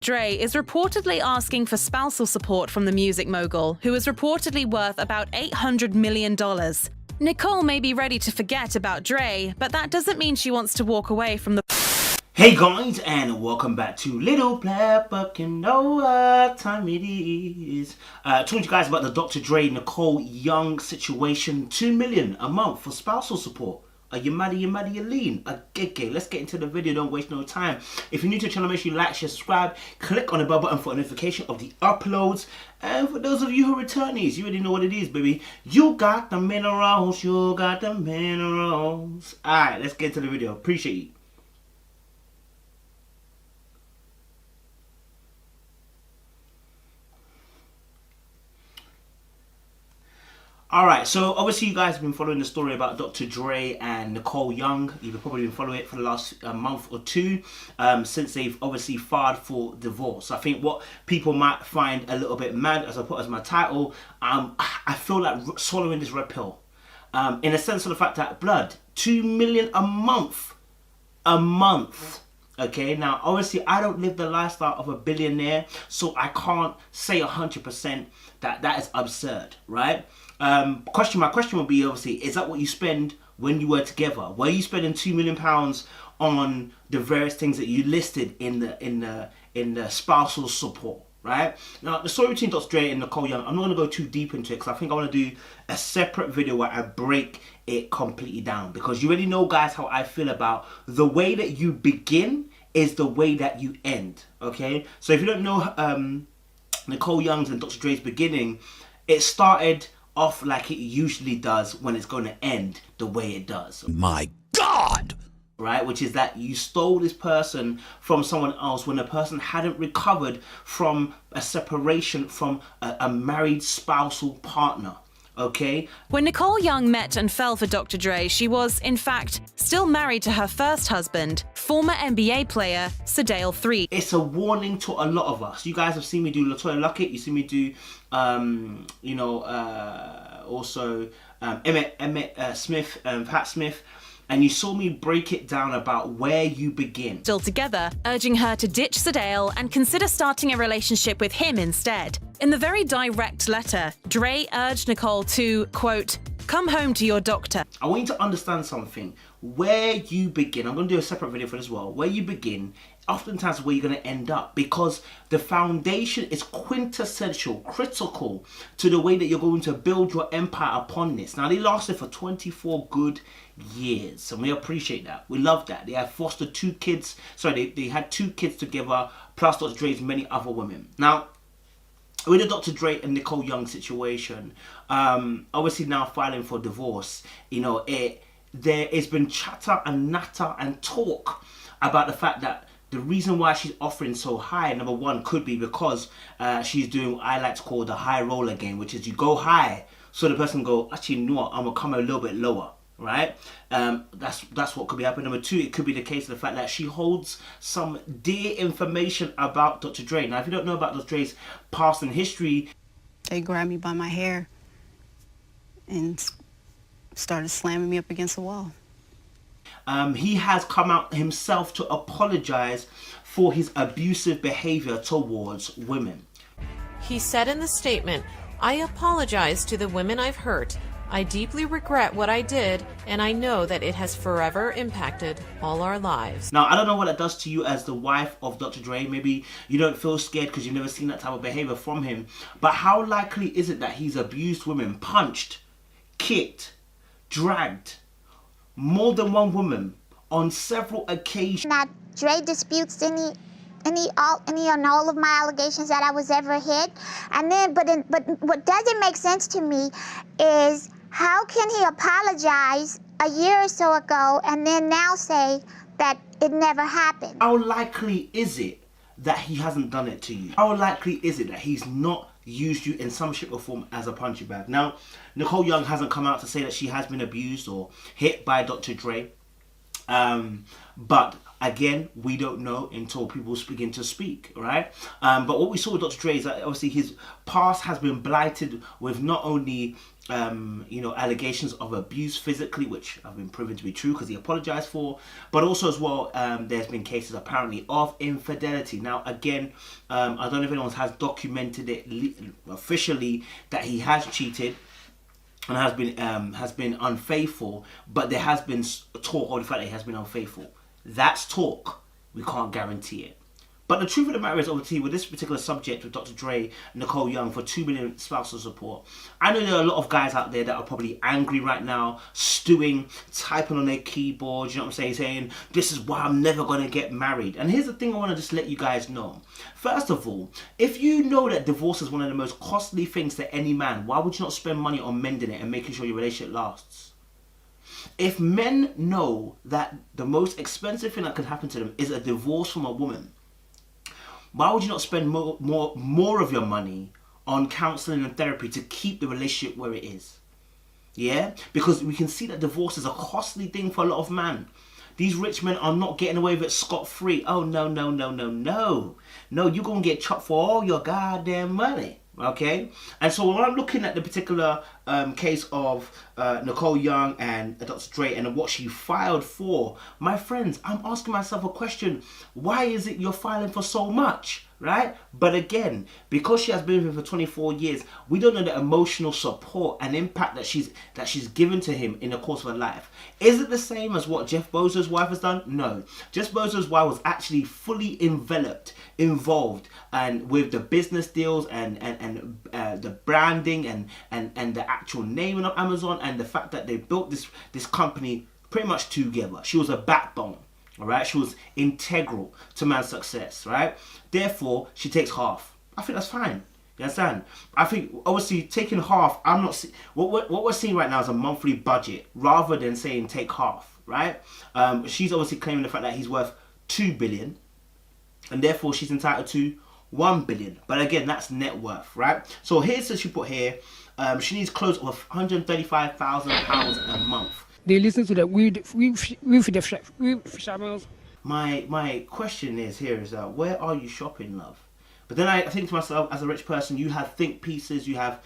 Dre is reportedly asking for spousal support from the music mogul, who is reportedly worth about $800 million. Nicole may be ready to forget about Dre, but that doesn't mean she wants to walk away from the... Hey guys, and welcome back to Little Black Buck, you know what time it is. Talking to you guys about the Dr. Dre Nicole Young situation. 2 million a month for spousal support. Are you mad, you lean? Okay, let's get into the video, don't waste no time. If you're new to the channel, make sure you like, share, subscribe, click on the bell button for a notification of the uploads. And for those of you who are returnees, you already know what it is, baby. You got the minerals, you got the minerals. Alright, let's get into the video. Appreciate you. Alright, so obviously you guys have been following the story about Dr. Dre and Nicole Young. You've probably been following it for the last month or two since they've obviously filed for divorce. I think what people might find a little bit mad, as I put as my title, I feel like swallowing this red pill. In a sense of the fact that, blood, 2 million a month. Okay, now obviously I don't live the lifestyle of a billionaire, so I can't say 100% that is absurd, right? My question would be, obviously, is that what you spend when you were together? Were you spending £2 million on the various things that you listed in the spousal support, right? Now, the story between Dr. Dre and Nicole Young, I'm not going to go too deep into it because I think I want to do a separate video where I break it completely down, because you already know, guys, how I feel about the way that you begin is the way that you end, okay? So if you don't know Nicole Young's and Dr. Dre's beginning, it started off like it usually does when it's going to end the way it does. My God! Right, which is that you stole this person from someone else when the person hadn't recovered from a separation from a married spousal partner. Okay. When Nicole Young met and fell for Dr. Dre, she was, in fact, still married to her first husband, former NBA player Sedale 3. It's a warning to a lot of us. You guys have seen me do LaToya Luckett. You see me do, also Emmett Smith and Pat Smith. And you saw me break it down about where you begin. Still together, urging her to ditch Sedale and consider starting a relationship with him instead. In the very direct letter, Dre urged Nicole to, quote, come home to your doctor. I want you to understand something. Where you begin, I'm going to do a separate video for this as well. Where you begin, oftentimes where you're going to end up, because the foundation is quintessential, critical to the way that you're going to build your empire upon this. Now, they lasted for 24 good years, and we appreciate that. We love that. They had fostered 2 kids. Sorry, they had 2 kids together, plus Dr. Dre's many other women. Now, with the Dr. Dre and Nicole Young situation, obviously now filing for divorce, you know, there has been chatter and natter and talk about the fact that the reason why she's offering so high, number one, could be because she's doing what I like to call the high roller game, which is you go high, so the person go, actually, you know what, I'm going to come a little bit lower, right? That's what could be happening. Number two, it could be the case of the fact that she holds some dear information about Dr. Dre. Now, if you don't know about Dr. Dre's past and history... They grabbed me by my hair and started slamming me up against the wall. He has come out himself to apologize for his abusive behavior towards women. He said in the statement, I apologize to the women I've hurt. I deeply regret what I did, and I know that it has forever impacted all our lives. Now, I don't know what that does to you as the wife of Dr. Dre. Maybe you don't feel scared because you've never seen that type of behavior from him. But how likely is it that he's abused women, punched, kicked, dragged more than one woman on several occasions? Now, Dre disputes any and all of my allegations that I was ever hit. And then, but what doesn't make sense to me is how can he apologize a year or so ago and then now say that it never happened? How likely is it that he hasn't done it to you? How likely is it that he's not used you in some shape or form as a punching bag? Now, Nicole Young hasn't come out to say that she has been abused or hit by Dr. Dre. But Again, we don't know until people begin to speak, right? But what we saw with Dr. Dre is that obviously his past has been blighted with not only allegations of abuse physically, which have been proven to be true because he apologized for, but also as well, there's been cases apparently of infidelity. Now, again, I don't know if anyone has documented it officially that he has cheated and has been unfaithful, but there has been talk of the fact that he has been unfaithful. That's talk. We can't guarantee it. But the truth of the matter is, obviously, with this particular subject with Dr. Dre, Nicole Young for 2 million spousal support, I know there are a lot of guys out there that are probably angry right now, stewing, typing on their keyboards, you know what I'm saying, this is why I'm never going to get married. And here's the thing I want to just let you guys know. First of all, if you know that divorce is one of the most costly things to any man, why would you not spend money on mending it and making sure your relationship lasts? If men know that the most expensive thing that could happen to them is a divorce from a woman, why would you not spend more of your money on counseling and therapy to keep the relationship where it is? Yeah? Because we can see that divorce is a costly thing for a lot of men. These rich men are not getting away with it scot-free. Oh, no, no, no, no, no. No, you're going to get chopped for all your goddamn money. Okay? And so when I'm looking at the particular case of Nicole Young and Dr. Dre and what she filed for, my friends, I'm asking myself a question. Why is it you're filing for so much? Right? But again, because she has been with him for 24 years, we don't know the emotional support and impact that she's given to him in the course of her life. Is it the same as what Jeff Bezos' wife has done? No. Jeff Bezos' wife was actually fully involved and with the business deals and the branding and the actual naming of Amazon and the fact that they built this company pretty much together. She was a backbone. All right, she was integral to man's success, right? Therefore, she takes half. I think that's fine. You understand? I think obviously taking half. I'm not. What we're seeing right now is a monthly budget rather than saying take half, right? She's obviously claiming the fact that he's worth 2 billion, and therefore she's entitled to 1 billion. But again, that's net worth, right? So here's what she put here. She needs close of £135,000 a month. They listen to the with My question is where are you shopping, love? But then I think to myself, as a rich person, you have think pieces, you have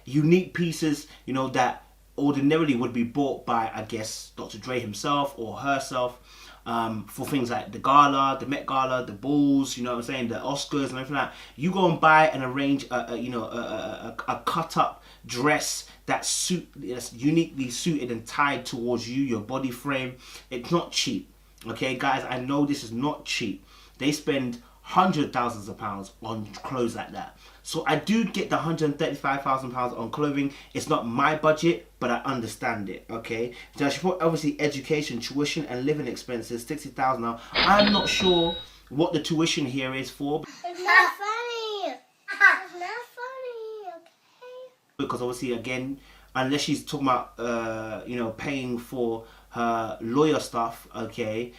unique pieces, that ordinarily would be bought by, I guess, Dr. Dre himself or herself, for things like the gala, the Met Gala, the balls, the Oscars and everything like that. You go and buy and arrange a cut up dress that's uniquely suited and tied towards you, your body frame. It's not cheap. Okay, guys, I know this is not cheap. They spend hundreds of thousands of pounds on clothes like that. So I do get the £135,000 on clothing. It's not my budget, but I understand it. Okay, so she put obviously education, tuition, and living expenses, 60,000. Now I'm not sure what the tuition here is for. It's not funny. It's not funny. Okay. Because obviously, again, unless she's talking about paying for her lawyer stuff, okay.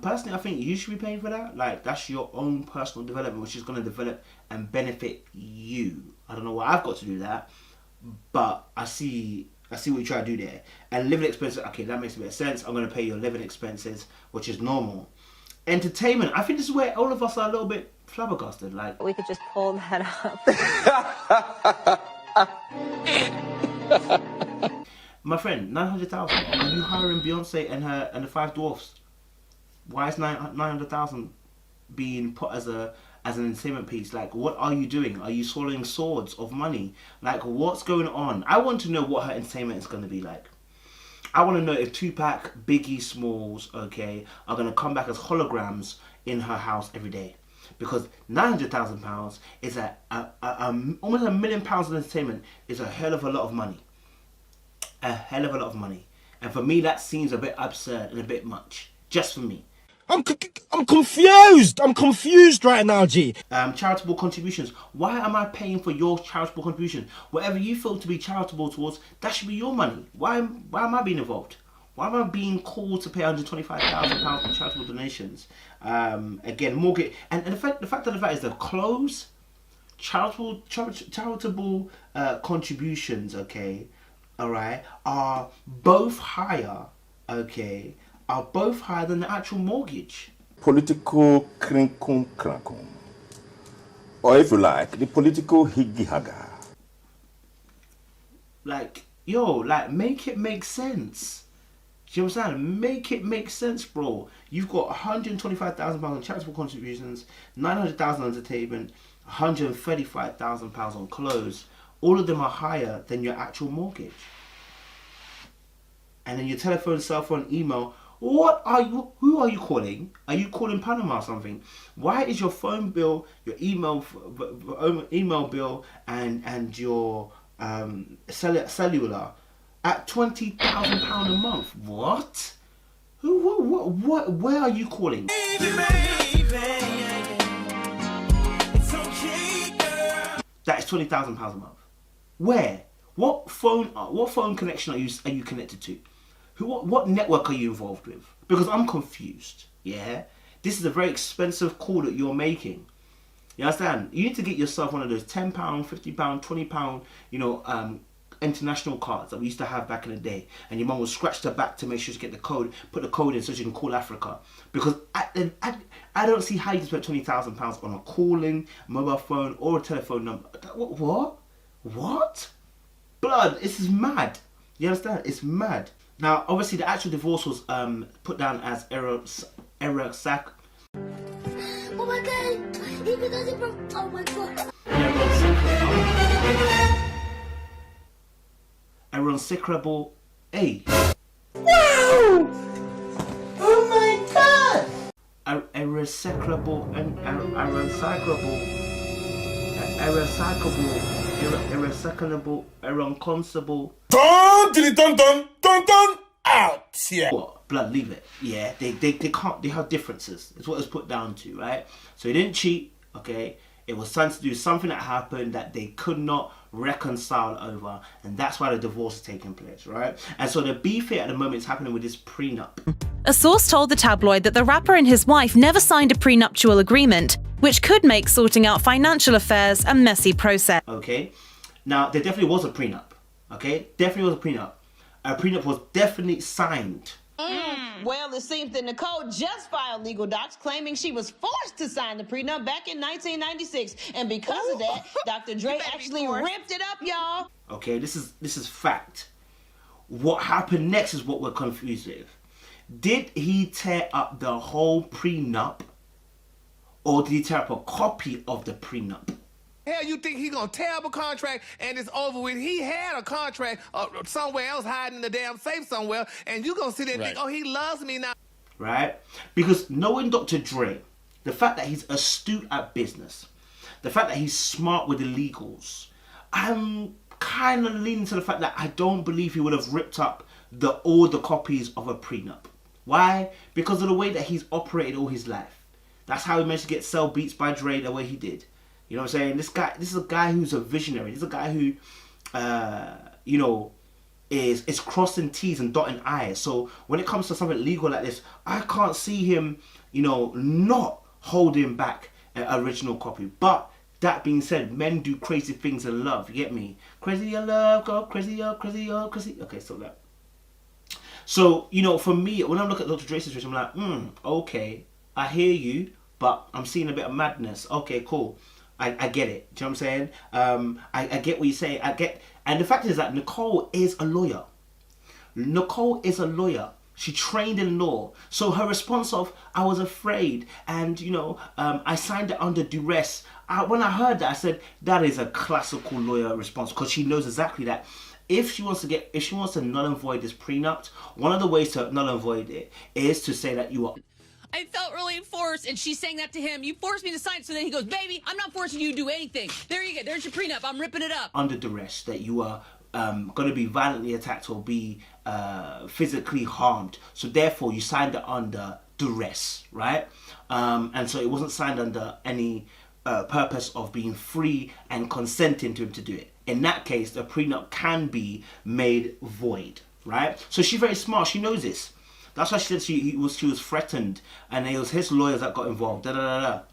Personally, I think you should be paying for that. Like, that's your own personal development, which is going to develop and benefit you. I don't know why I've got to do that, but I see what you try to do there. And living expenses, okay, that makes a bit of sense. I'm going to pay your living expenses, which is normal. Entertainment, I think this is where all of us are a little bit flabbergasted. Like, we could just pull that up. My friend, 900,000. Are you hiring Beyonce and the 5 dwarfs? Why is 900,000 being put as an entertainment piece? Like, what are you doing? Are you swallowing swords of money? Like, what's going on? I want to know what her entertainment is going to be like. I want to know if Tupac, Biggie Smalls, okay, are going to come back as holograms in her house every day. Because £900,000 is almost £1 million of entertainment is a hell of a lot of money. A hell of a lot of money. And for me, that seems a bit absurd and a bit much. Just for me. I'm confused. I'm confused right now, G. Charitable contributions. Why am I paying for your charitable contribution? Whatever you feel to be charitable towards, that should be your money. Why am I being involved? Why am I being called to pay £125,000 for charitable donations? Again, mortgage. And the fact of the matter is the clothes, charitable contributions, okay, alright, are both higher okay, are both higher than the actual mortgage. Political krinkum krankum. Or if you like, the political higgy haga. Like, yo, like, make it make sense. Do you understand? Make it make sense, bro. You've got £125,000 on charitable contributions, £900,000 on entertainment, £135,000 on clothes. All of them are higher than your actual mortgage. And then your telephone, cell phone, email. What are you? Who are you calling? Are you calling Panama or something? Why is your phone bill, your email bill, and your cellular at £20,000 a month? What? Who? What? Where are you calling? That is £20,000 a month. Where? What phone connection are you connected to? What network are you involved with? Because I'm confused. Yeah, this is a very expensive call that you're making. You understand? You need to get yourself one of those £10, £50, £20, international cards that we used to have back in the day, and your mum would scratch the back to make sure to get the code, put the code in so she can call Africa. Because I don't see how you can spend £20,000 on a calling, mobile phone, or a telephone number. What? Blood, this is mad. You understand? It's mad. Now, obviously, the actual divorce was put down as Oh my god, even though they broke. Oh my god. irreconcilable A. Wow! Oh my god! Irreconcilable. Dun, out! Yeah. What? Blood, leave it. Yeah, they can't, they have differences. It's what it's put down to, right? So he didn't cheat, okay? It was something to do something that happened that they could not reconcile over, and that's why the divorce is taking place, right? And so the beef here at the moment is happening with this prenup. A source told the tabloid that the rapper and his wife never signed a prenuptial agreement, which could make sorting out financial affairs a messy process. Okay? Now, there definitely was a prenup, okay? Definitely was a prenup. A prenup was definitely signed. Well, it seems that Nicole just filed legal docs claiming she was forced to sign the prenup back in 1996. And because of that, Dr. Dre actually ripped it up, y'all. Okay, this is fact. What happened next is what we're confused with. Did he tear up the whole prenup, or did he tear up a copy of the prenup? Hell, you think he gonna tear up a contract and it's over with? He had a contract somewhere else hiding in the damn safe somewhere, and you gonna sit there and think, oh, he loves me now. Right? Because knowing Dr. Dre, the fact that he's astute at business, the fact that he's smart with the legals, I'm kind of leaning to the fact that I don't believe he would have ripped up all the copies of a prenup. Why? Because of the way that he's operated all his life. That's how he managed to sell beats by Dre the way he did. You know what I'm saying? This is a guy who's a visionary. This is a guy who, is crossing T's and dotting I's. So when it comes to something legal like this, I can't see him, not holding back an original copy. But that being said, men do crazy things in love. You get me? Crazy in love, go crazy, crazy, crazy. Okay, so that. So, for me, when I look at Dr. Dre's situation, I'm like, okay, I hear you, but I'm seeing a bit of madness. Okay, cool. I get it. Do you know what I'm saying? I get what you're saying. And the fact is that Nicole is a lawyer. Nicole is a lawyer. She trained in law. So her response of, I was afraid, and I signed it under duress. When I heard that, I said, that is a classical lawyer response, because she knows exactly that. If she wants to null and void this prenup, one of the ways to null and void it is to say that you are. I felt really forced, and she's saying that to him. You forced me to sign. So then he goes, baby, I'm not forcing you to do anything. There you go. There's your prenup. I'm ripping it up. Under duress, that you are going to be violently attacked or be physically harmed. So therefore, you signed it under duress, right? And so it wasn't signed under any purpose of being free and consenting to him to do it. In that case, the prenup can be made void, right? So she's very smart. She knows this. That's why she said she was threatened, and it was his lawyers that got involved. Now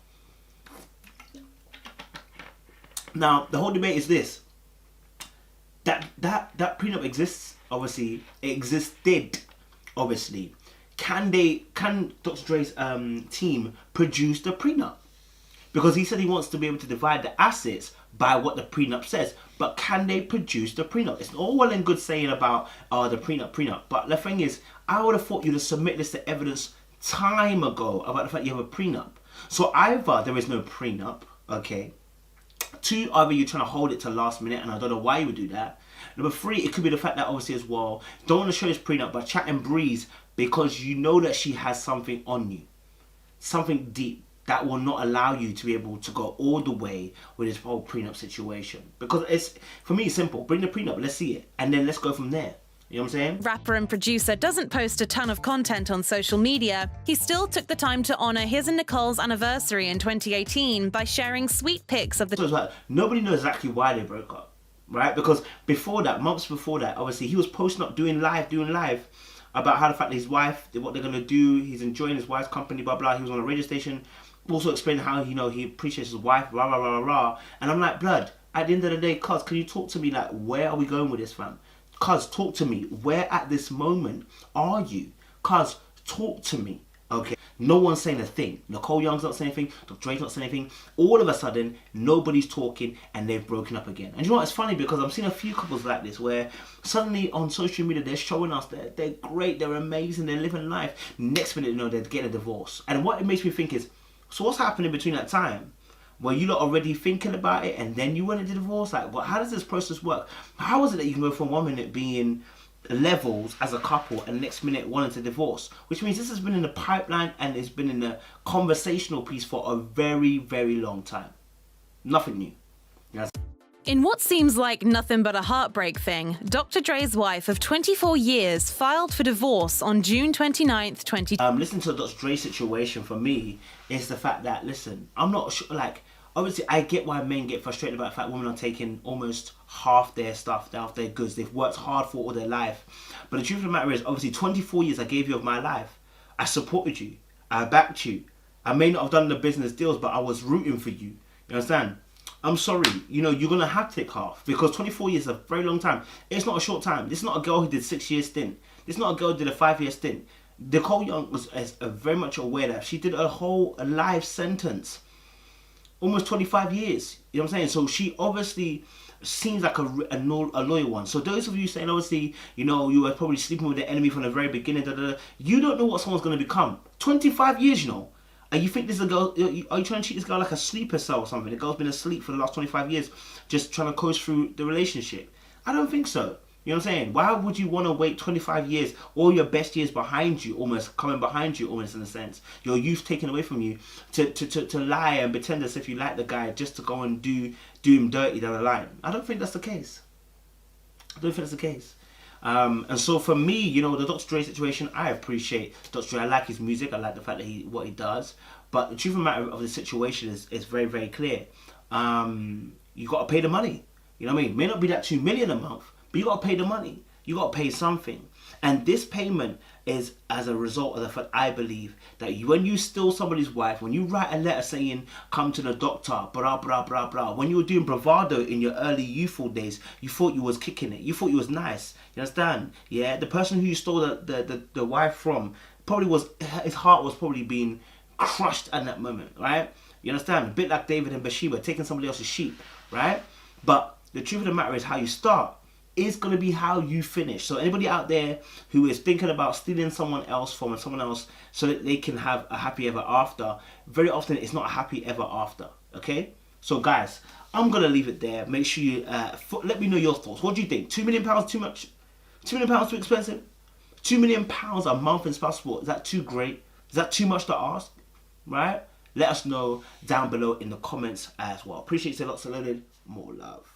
the whole debate is this: that prenup exists. Obviously, it existed obviously, can Dr. Dre's team produce the prenup? Because he said he wants to be able to divide the assets by what the prenup says. But can they produce the prenup? It's all well and good saying about the prenup. But the thing is, I would have thought you'd have submitted this to evidence time ago about the fact you have a prenup. So either there is no prenup, okay? 2, either you're trying to hold it to last minute, and I don't know why you would do that. Number 3, it could be the fact that obviously as well, don't want to show this prenup, but chat and breeze because you know that she has something on you. Something deep that will not allow you to be able to go all the way with this whole prenup situation. Because it's, for me, it's simple. Bring the prenup, let's see it, and then let's go from there. You know what I'm saying? Rapper and producer doesn't post a ton of content on social media. He still took the time to honor his and Nicole's anniversary in 2018 by sharing sweet pics of the... So it's like, nobody knows exactly why they broke up, right? Because before that, months before that, obviously he was posting up, doing live, about how the fact that his wife, what they're going to do, he's enjoying his wife's company, blah, blah. He was on a radio station, also explaining how, you know, he appreciates his wife, blah, blah, blah, blah. And I'm like, blood, at the end of the day, cuz, can you talk to me, like, where are we going with this, fam? Cuz, talk to me. Where at this moment are you? Cuz, talk to me, okay? No one's saying a thing. Nicole Young's not saying anything. Dr. Dre's not saying anything. All of a sudden, nobody's talking and they've broken up again. And you know what? It's funny because I'm seeing a few couples like this where suddenly on social media, they're showing us that they're great, they're amazing, they're living life. Next minute, you know, they're getting a divorce. And what it makes me think is, so what's happening between that time? Were you lot already thinking about it and then you went into divorce? Like, what? How does this process work? How is it that you can go from 1 minute being levels as a couple and next minute wanting to divorce? Which means this has been in the pipeline and it's been in the conversational piece for a very, very long time. Nothing new. Yes. In what seems like nothing but a heartbreak thing, Dr. Dre's wife of 24 years filed for divorce on June 29th, 2020. Listen to the Dr. Dre situation for me is the fact that, listen, I'm not sure, like, obviously I get why men get frustrated about the fact women are taking almost half their stuff, half their goods. They've worked hard for all their life. But the truth of the matter is, obviously 24 years I gave you of my life. I supported you. I backed you. I may not have done the business deals, but I was rooting for you. You understand? I'm sorry, you know, you're going to have to take half because 24 years is a very long time. It's not a short time. This is not a girl who did 6 years stint. This is not a girl who did a 5-year stint. Nicole Young was very much aware that she did a whole life sentence. Almost 25 years. You know what I'm saying? So she obviously seems like a loyal one. So those of you saying, obviously, you know, you were probably sleeping with the enemy from the very beginning. You don't know what someone's going to become. 25 years, you know. And you think this is a girl, are you trying to treat this girl like a sleeper cell or something? The girl's been asleep for the last 25 years, just trying to coast through the relationship. I don't think so. You know what I'm saying? Why would you want to wait 25 years, all your best years behind you, almost coming behind you, almost in a sense, your youth taken away from you, to lie and pretend as if you like the guy just to go and do him dirty down the line? I don't think that's the case. I don't think that's the case. And so for me, you know, the Dr. Dre situation, I appreciate Dr. Dre. I like his music. I like the fact that what he does. But the truth of the matter of the situation is very, very clear. You got to pay the money. You know what I mean? May not be that $2 million a month, but you got to pay the money. You got to pay something. And this payment is as a result of the fact, I believe, that when you steal somebody's wife, when you write a letter saying, come to the doctor, blah, blah, blah, blah. When you were doing bravado in your early youthful days, you thought you was kicking it. You thought you was nice. You understand? Yeah, the person who you stole the wife from probably was, his heart was probably being crushed at that moment, right? You understand? A bit like David and Bathsheba, taking somebody else's sheep, right? But the truth of the matter is how you start is going to be how you finish. So anybody out there who is thinking about stealing someone else from someone else so that they can have a happy ever after, very often it's not a happy ever after, okay? So guys, I'm going to leave it there. Make sure you let me know your thoughts. What do you think? £2 million too much? £2 million too expensive? £2 million a month in spousal support, is that too great? Is that too much to ask? Right? Let us know down below in the comments as well. Appreciate it. Lots of loaded. More love.